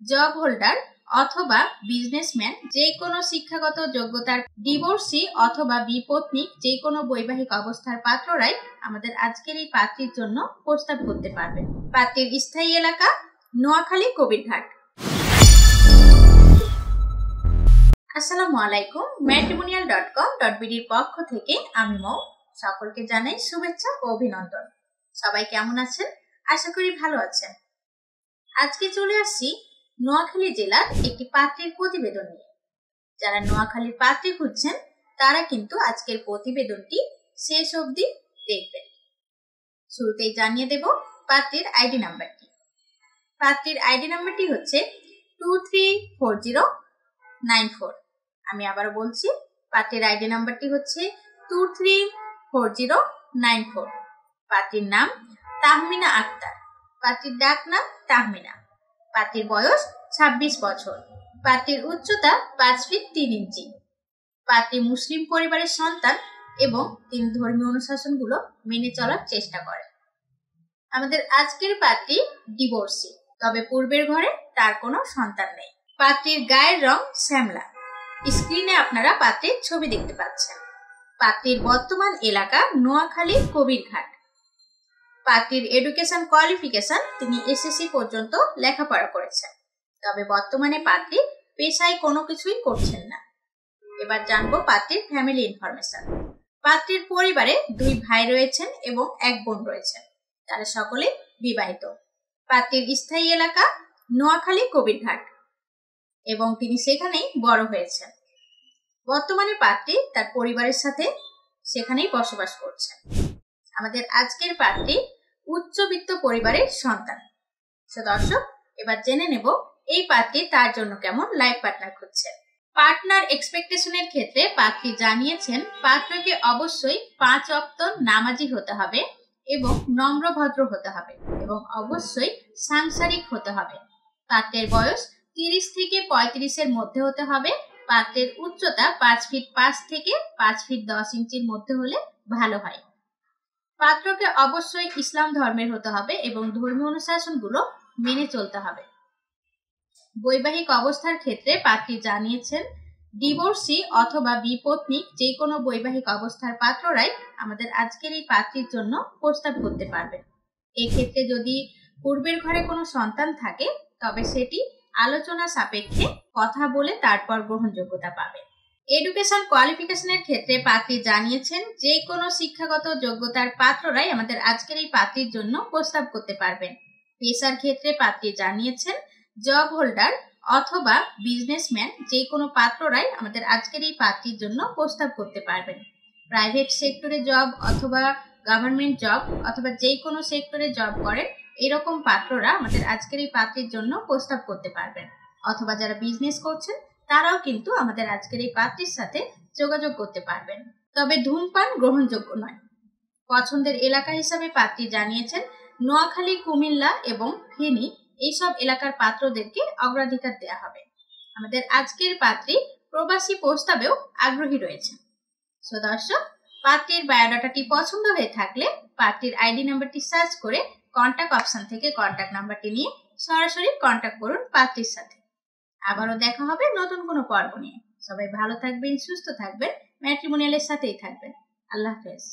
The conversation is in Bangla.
জব হোল্ডার অথবা বিজনেসম্যান, যে কোনো শিক্ষাগত যোগ্যতার, ডিভোর্সি অথবা বিপত্নিক যে কোনো বৈবাহিক অবস্থার পাত্ররাই আমাদের আজকের এই পাত্রীর জন্য প্রস্তাব করতে পারবেন। পাত্রীর স্থায়ী এলাকা নোয়াখালী কবিরঘাট। আসসালামু আলাইকুম, matrimonial.com.bd এর পক্ষ থেকে আমি মৌ, সকলকে জানাই শুভেচ্ছা ও অভিনন্দন। সবাই কেমন আছেন? আশা করি ভালো আছেন। আজকে চলে আসছি নোয়াখালী জেলার একটি পাত্রীর প্রতিবেদন নিয়ে। যারা নোয়াখালীর পাত্রী খুঁজছেন তারা কিন্তু আজকের প্রতিবেদনটি শেষ অবধি দেখবেন। শুরুতেই জানিয়ে দেব পাত্রীর আইডি নাম্বারটি। পাত্রীর আইডি নাম্বারটি হচ্ছে 234094। আমি আবারও বলছি, পাত্রীর আইডি নাম্বারটি হচ্ছে 234094। পাত্রীর নাম তাহমিনা আক্তার। পাত্রীর ডাক নাম তাহমিনা। পাত্রীর বয়স 26 বছর। পাত্রীর উচ্চতা 5 ফিট 3 ইঞ্চি। পাত্রী মুসলিম পরিবারের সন্তান এবং তিনি ধর্মীয় অনুশাসনগুলো মেনে চলার চেষ্টা করেন। আমাদের আজকের পাত্রী ডিভোর্সি, তবে পূর্বের ঘরে তার কোনো সন্তান নেই। পাত্রীর গায়ের রং শ্যামলা। স্ক্রিনে আপনারা পাত্রীর ছবি দেখতে পাচ্ছেন। পাত্রীর বর্তমান এলাকা নোয়াখালী কবিরঘাট। পাত্রীর এডুকেশন কোয়ালিফিকেশন তিনি এসএসসি পর্যন্ত লেখাপড়া করেছেন, তবে বর্তমানে পাত্রী পেশায় কোনো কিছুই করছেন না। এবার জানবো পাত্রীর ফ্যামিলি ইনফরমেশন। পাত্রীর পরিবারে 2 ভাই রয়েছেন এবং 1 বোন রয়েছেন, তারা সকলে বিবাহিত। পাত্রীর স্থায়ী এলাকা নোয়াখালী কবিরঘাট এবং তিনি সেখানেই বড় হয়েছেন। বর্তমানে পাত্রী তার পরিবারের সাথে সেখানেই বসবাস করছেন। আমাদের আজকের পাত্রী উচ্চবিত্ত পরিবারের সন্তান। দর্শক, এবার জেনে নেব এই পাত্রী তার জন্য কেমন লাইফ পার্টনার খুঁজছেন। পার্টনার এক্সপেকটেশনের ক্ষেত্রে পাত্রী জানিয়েছেন পাত্রকে অবশ্যই 5 ওয়াক্ত নামাজি হতে হবে এবং নম্রভদ্র হতে হবে এবং অবশ্যই সাংসারিক হতে হবে। পাত্রের বয়স 30 থেকে 35 এর মধ্যে হতে হবে। পাত্রের উচ্চতা 5 ফিট 5 থেকে 5 ফিট 10 ইঞ্চির মধ্যে হলে ভালো হয়। পাত্রকে অবশ্যই ইসলাম ধর্মের হতে হবে এবং ধর্মীয় অনুশাসনগুলো মেনে চলতে হবে। বৈবাহিক অবস্থার ক্ষেত্রে পাত্রী জানিয়েছেন ডিভোর্সি অথবা বিপত্নিক যে কোনো বৈবাহিক অবস্থার পাত্ররাই আমাদের আজকের এই পাত্রীর জন্য প্রস্তাব করতে পারবেন। এই ক্ষেত্রে যদি পূর্বের ঘরে কোনো সন্তান থাকে তবে সেটি আলোচনা সাপেক্ষে কথা বলে তারপর গ্রহণযোগ্যতা পাবে। এডুকেশন কোয়ালিফিকেশনের ক্ষেত্রে পাত্রী জানিয়েছেন যে কোনো শিক্ষাগত যোগ্যতার পাত্ররাই আমাদের আজকের এই পাত্রীর জন্য প্রস্তাব করতে পারবেন। পেশার ক্ষেত্রে পাত্রী জানিয়েছেন জব হোল্ডার অথবা বিজনেসম্যান যে কোনো পাত্ররাই আমাদের আজকের এই পাত্রীর জন্য প্রস্তাব করতে পারবেন। প্রাইভেট সেক্টরে জব অথবা গভর্নমেন্ট জব অথবা যে কোনো সেক্টরে জব করেন এরকম পাত্ররা আমাদের আজকের এই পাত্রীর জন্য প্রস্তাব করতে পারবেন। অথবা যারা বিজনেস করছেন তারাও কিন্তু আমাদের আজকের এই পাত্রীর সাথে যোগাযোগ করতে পারবেন। তবে ধূমপান গ্রহণযোগ্য নয়। পছন্দের এলাকা হিসাবে পাত্রী জানিয়েছেন নোয়াখালী, কুমিল্লা এবং ফেনী এইসব এলাকার পাত্রদেরকে অগ্রাধিকার দেওয়া হবে। আমাদের আজকের পাত্রী প্রবাসী প্রস্তাবেও আগ্রহী রয়েছে। দর্শক, পাত্রীর বায়োডাটাটি পছন্দ হয়ে থাকলে পাত্রীর আইডি নাম্বারটি সার্চ করে কন্ট্যাক্ট অপশন থেকে কন্ট্যাক্ট নাম্বারটি নিয়ে সরাসরি কন্ট্যাক্ট করুন পাত্রীর সাথে। আবারও দেখা হবে নতুন কোনো পর্ব নিয়ে। সবাই ভালো থাকবেন, সুস্থ থাকবেন, ম্যাট্রিমোনিয়ালের সাথেই থাকবেন। আল্লাহ হাফেজ।